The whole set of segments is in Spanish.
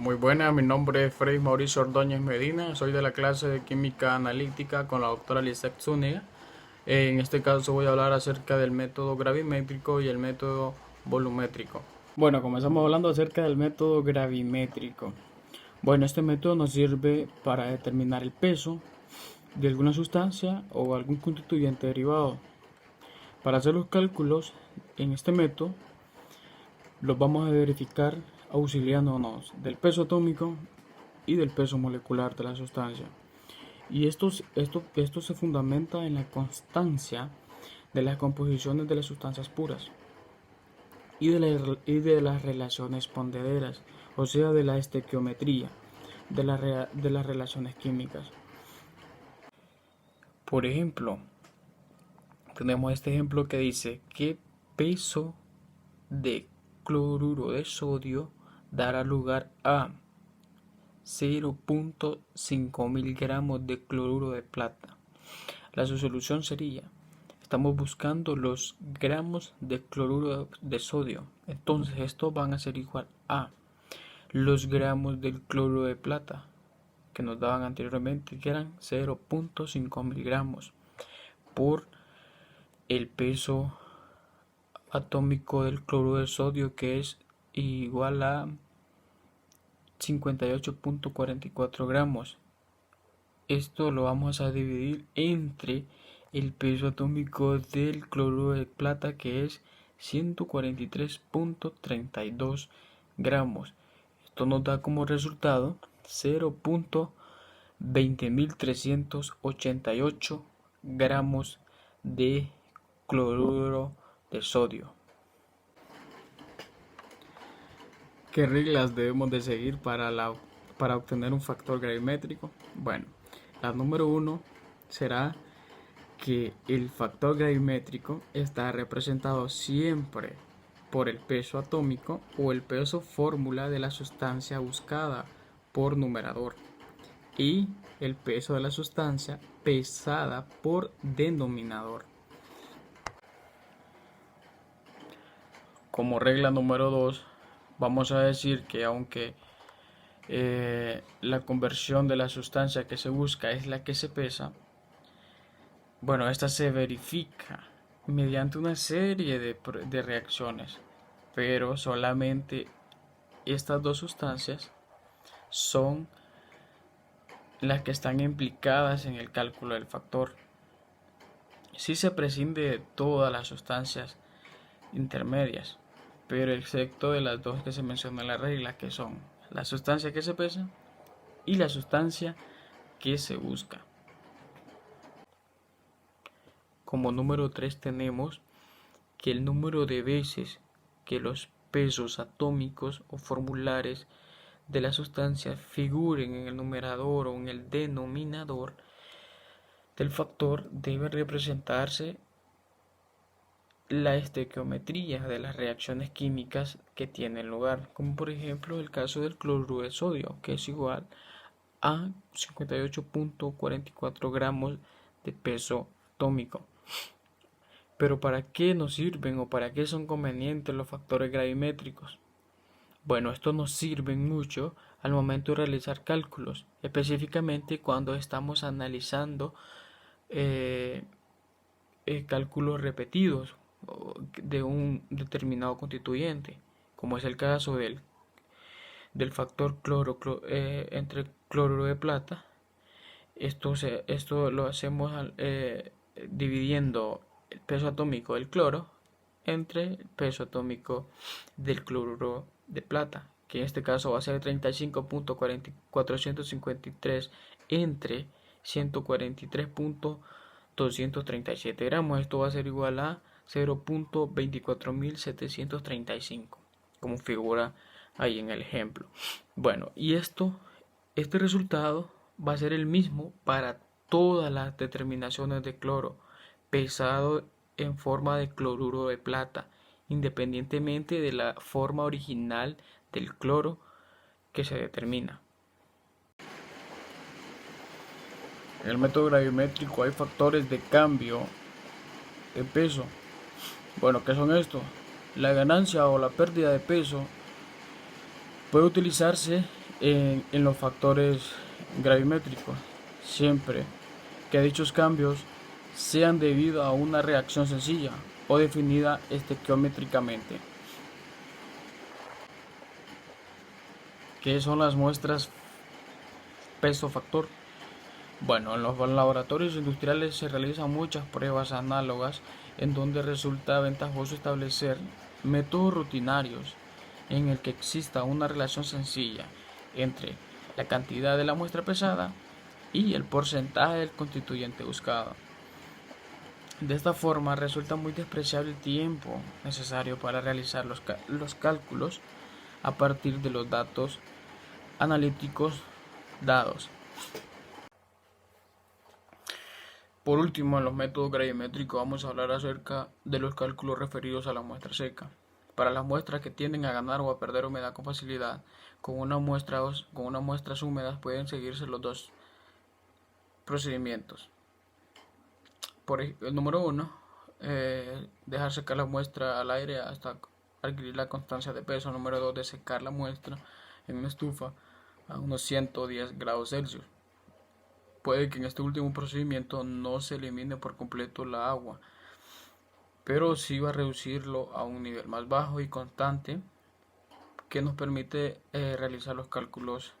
Muy buena, mi nombre es Freddy Mauricio Ordóñez Medina, soy de la clase de Química Analítica con la doctora Lisette Zúñiga. En este caso voy a hablar acerca del método gravimétrico y el método volumétrico. Bueno, comenzamos hablando acerca del método gravimétrico. Bueno, este método nos sirve para determinar el peso de alguna sustancia o algún constituyente derivado. Para hacer los cálculos en este método, los vamos a verificar auxiliándonos del peso atómico y del peso molecular de la sustancia. Y esto se fundamenta en la constancia de las composiciones de las sustancias puras y de las relaciones ponderadas, o sea, de la estequiometría, de las relaciones químicas. Por ejemplo, tenemos este ejemplo que dice que peso de cloruro de sodio dará lugar a 0.5 miligramos de cloruro de plata. La solución sería, estamos buscando los gramos de cloruro de sodio, entonces estos van a ser igual a los gramos del cloruro de plata que nos daban anteriormente, que eran 0.5 miligramos, por el peso atómico del cloruro de sodio, que es igual a 58.44 gramos. Esto lo vamos a dividir entre el peso atómico del cloruro de plata, que es 143.32 gramos. Esto nos da como resultado 0.20388 gramos de cloruro de sodio. ¿Qué reglas debemos de seguir para obtener un factor gravimétrico? Bueno, la número 1 será que el factor gravimétrico está representado siempre por el peso atómico o el peso fórmula de la sustancia buscada por numerador, y el peso de la sustancia pesada por denominador. Como regla número 2, vamos a decir que aunque la conversión de la sustancia que se busca es la que se pesa, bueno, esta se verifica mediante una serie de reacciones, pero solamente estas dos sustancias son las que están implicadas en el cálculo del factor. Sí se prescinde de todas las sustancias intermedias, pero excepto de las dos que se menciona en la regla, que son la sustancia que se pesa y la sustancia que se busca. Como número 3 tenemos que el número de veces que los pesos atómicos o formulares de la sustancia figuren en el numerador o en el denominador del factor debe representarse la estequiometría de las reacciones químicas que tienen lugar, como por ejemplo el caso del cloruro de sodio, que es igual a 58.44 gramos de peso atómico. Pero ¿para qué nos sirven o para qué son convenientes los factores gravimétricos? Bueno, estos nos sirven mucho al momento de realizar cálculos, específicamente cuando estamos analizando cálculos repetidos de un determinado constituyente, como es el caso del factor entre cloruro de plata. Esto lo hacemos dividiendo el peso atómico del cloro entre el peso atómico del cloruro de plata, que en este caso va a ser 35.453 entre 143.237 gramos. Esto va a ser igual a 0.24735, como figura ahí en el ejemplo. Bueno, y este resultado va a ser el mismo para todas las determinaciones de cloro pesado en forma de cloruro de plata, independientemente de la forma original del cloro que se determina. En el método gravimétrico hay factores de cambio de peso. Bueno, ¿qué son estos? La ganancia o la pérdida de peso puede utilizarse en los factores gravimétricos, siempre que dichos cambios sean debido a una reacción sencilla o definida estequiométricamente. ¿Qué son las muestras peso-factor? Bueno, en los laboratorios industriales se realizan muchas pruebas análogas en donde resulta ventajoso establecer métodos rutinarios en el que exista una relación sencilla entre la cantidad de la muestra pesada y el porcentaje del constituyente buscado. De esta forma resulta muy despreciable el tiempo necesario para realizar los cálculos a partir de los datos analíticos dados. Por último, en los métodos gravimétricos vamos a hablar acerca de los cálculos referidos a la muestra seca. Para las muestras que tienden a ganar o a perder humedad con facilidad, con unas muestras húmedas pueden seguirse los dos procedimientos. El número 1, dejar secar la muestra al aire hasta adquirir la constancia de peso. Número 2, de secar la muestra en una estufa a unos 110 grados Celsius. Puede que en este último procedimiento no se elimine por completo la agua, pero sí va a reducirlo a un nivel más bajo y constante que nos permite realizar los cálculos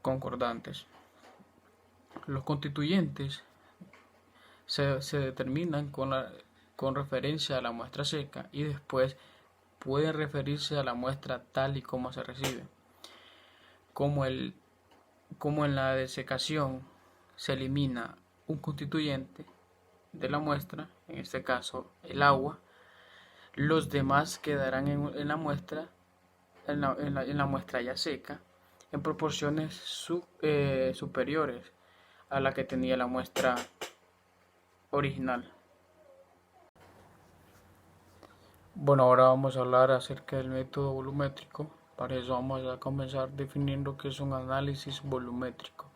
concordantes. Los constituyentes se determinan con referencia a la muestra seca y después pueden referirse a la muestra tal y como se recibe. Como en la desecación se elimina un constituyente de la muestra, en este caso el agua, los demás quedarán en la muestra ya seca en proporciones superiores a la que tenía la muestra original. Bueno, ahora vamos a hablar acerca del método volumétrico. Para eso vamos a comenzar definiendo qué es un análisis volumétrico.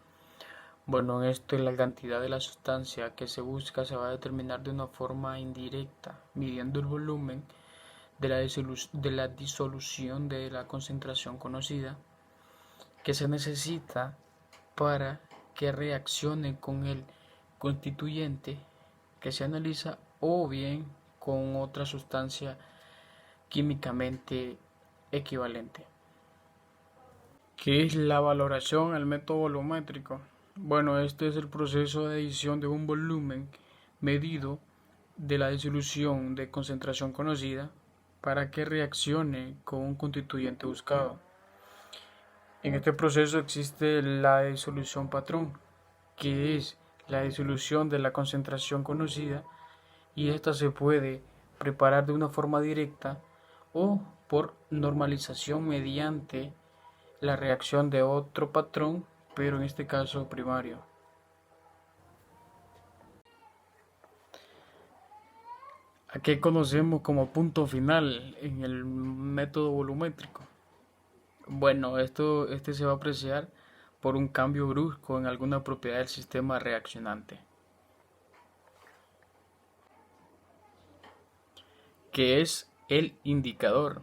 Bueno, en esto la cantidad de la sustancia que se busca se va a determinar de una forma indirecta, midiendo el volumen de la disolución de la concentración conocida que se necesita para que reaccione con el constituyente que se analiza o bien con otra sustancia químicamente equivalente. ¿Qué es la valoración al método volumétrico? Bueno, este es el proceso de adición de un volumen medido de la disolución de concentración conocida para que reaccione con un constituyente buscado. En este proceso existe la disolución patrón, que es la disolución de la concentración conocida, y esta se puede preparar de una forma directa o por normalización mediante la reacción de otro patrón, pero en este caso primario. ¿A qué conocemos como punto final en el método volumétrico? Bueno, este se va a apreciar por un cambio brusco en alguna propiedad del sistema reaccionante. ¿Qué es el indicador?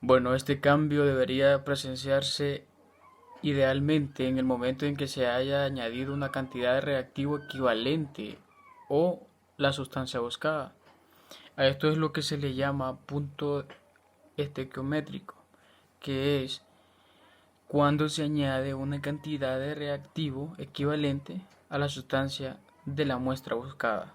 Bueno, este cambio debería presenciarse idealmente en el momento en que se haya añadido una cantidad de reactivo equivalente o la sustancia buscada. A esto es lo que se le llama punto estequiométrico, que es cuando se añade una cantidad de reactivo equivalente a la sustancia de la muestra buscada.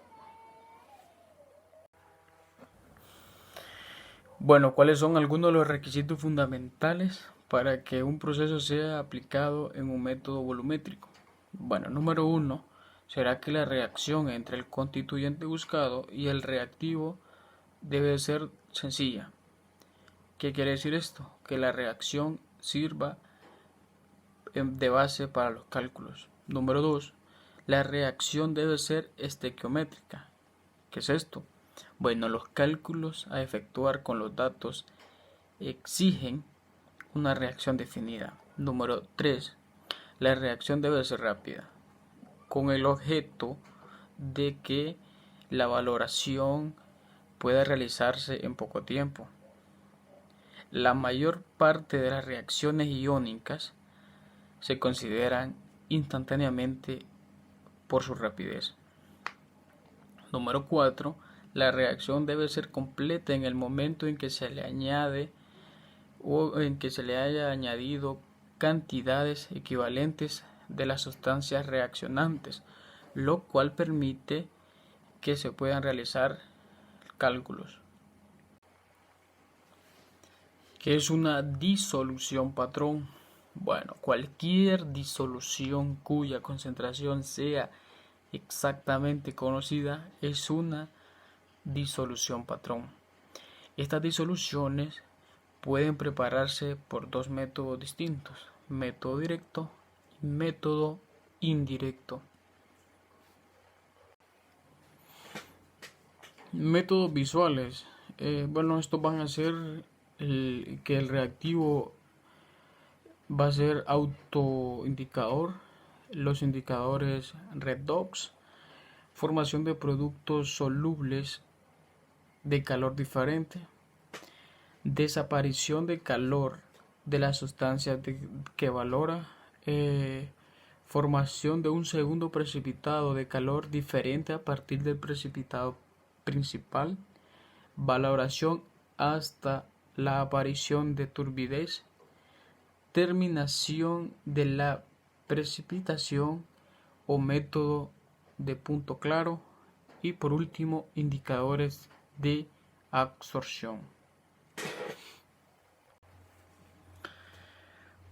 Bueno, ¿cuáles son algunos de los requisitos fundamentales para que un proceso sea aplicado en un método volumétrico? Bueno, número 1 será que la reacción entre el constituyente buscado y el reactivo debe ser sencilla. ¿Qué quiere decir esto? Que la reacción sirva de base para los cálculos. Número 2, la reacción debe ser estequiométrica. ¿Qué es esto? Bueno, los cálculos a efectuar con los datos exigen una reacción definida. Número 3, la reacción debe ser rápida, con el objeto de que la valoración pueda realizarse en poco tiempo. La mayor parte de las reacciones iónicas se consideran instantáneamente por su rapidez. Número 4. La reacción debe ser completa en el momento en que se le añade o en que se le haya añadido cantidades equivalentes de las sustancias reaccionantes, lo cual permite que se puedan realizar cálculos. ¿Qué es una disolución patrón? Bueno, cualquier disolución cuya concentración sea exactamente conocida es una disolución patrón. Estas disoluciones pueden prepararse por dos métodos distintos: método directo y método indirecto. Métodos visuales. Estos van a ser que el reactivo va a ser autoindicador, los indicadores redox, formación de productos solubles de calor diferente, desaparición de calor de la sustancia que valora, formación de un segundo precipitado de calor diferente a partir del precipitado principal, valoración hasta la aparición de turbidez, terminación de la precipitación o método de punto claro, y por último indicadores de absorción.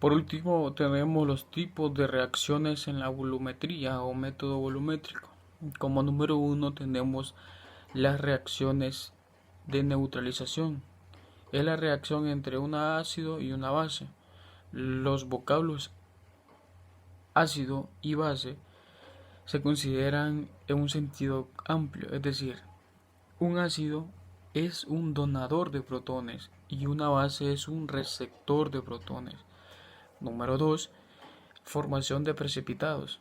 Por último tenemos los tipos de reacciones en la volumetría o método volumétrico. Como número 1 tenemos las reacciones de neutralización. Es la reacción entre un ácido y una base. Los vocablos ácido y base se consideran en un sentido amplio, es decir, un ácido es un donador de protones y una base es un receptor de protones. Número 2. Formación de precipitados,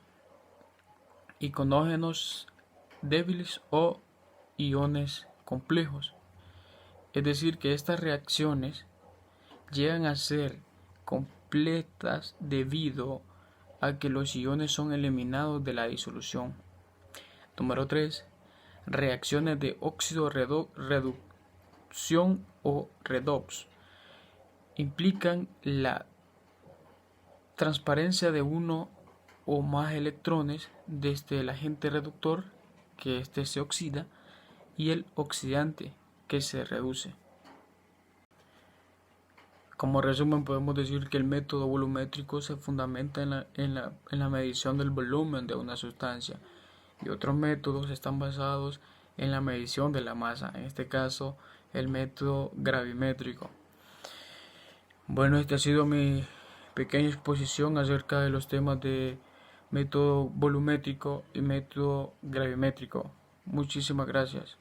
iconógenos débiles o iones complejos. Es decir, que estas reacciones llegan a ser completas debido a que los iones son eliminados de la disolución. Número 3. Reacciones de óxido-reducción o redox. Implican la transparencia de uno o más electrones desde el agente reductor, que éste se oxida, y el oxidante, que se reduce. Como resumen, podemos decir que el método volumétrico se fundamenta en la medición del volumen de una sustancia, y otros métodos están basados en la medición de la masa, en este caso el método gravimétrico. Bueno, esta ha sido mi pequeña exposición acerca de los temas de método volumétrico y método gravimétrico. Muchísimas gracias.